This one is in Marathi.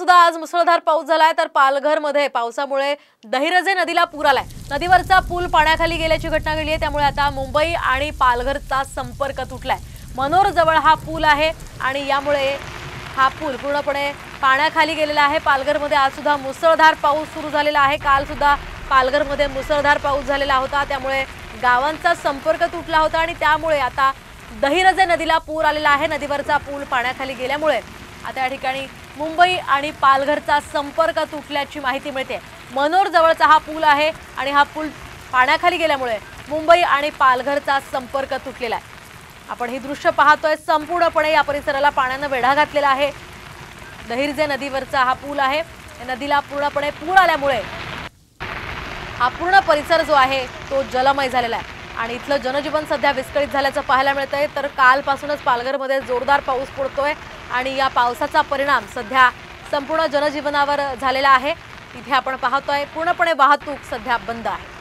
सुद्धा आज मुसळधार पाऊस झालाय, तर पालघरमध्ये पावसामुळे दहिरजे नदीला पूर आलाय। नदीवरचा पूल पाण्याखाली गेल्याची घटना घडली आहे, त्यामुळे आता मुंबई आणि पालघरचा संपर्क तुटलाय। मनोर जवळ हा पूल आहे आणि यामुळे हा पूल पूर्णपणे पाण्याखाली गेलेला आहे। पालघरमध्ये आज सुद्धा मुसळधार पाऊस सुरू झालेला आहे। काल सुद्धा पालघरमध्ये मुसळधार पाऊस झालेला होता, त्यामुळे गावांचा संपर्क तुटला होता आणि त्यामुळे आता दहिरजे नदीला पूर आलेला आहे। नदीवरचा पूल पाण्याखाली गेल्यामुळे आता या ठिकाणी मुंबई आणि पालघरचा संपर्क तुटल्याची माहिती मिळते। मनोर जवळचा हा पूल आहे आणि हा पूल पाण्याखाली गेल्यामुळे मुंबई आणि पालघरचा संपर्क तुटलेला आहे। आपण ही दृश्य पाहतोय, संपूर्णपणे या परिसराला पाण्याने वेढा घातलेला आहे। दहिरजे नदीवरचा हा पूल आहे, नदीला पूर्णपणे पूर आल्यामुळे हा पूर्ण परिसर जो आहे तो जलमय झालेला आहे आणि इथलं जनजीवन सध्या विस्कळीत झाल्याचं पाहायला मिळतंय। तर कालपासूनच पालघरमध्ये जोरदार पाऊस पडतोय आणि या पावसाचा परिणाम सध्या संपूर्ण जनजीवनावर झालेला आहे। इथे आपण पाहतोय पूर्णपणे वाहतूक सध्या बंद आहे।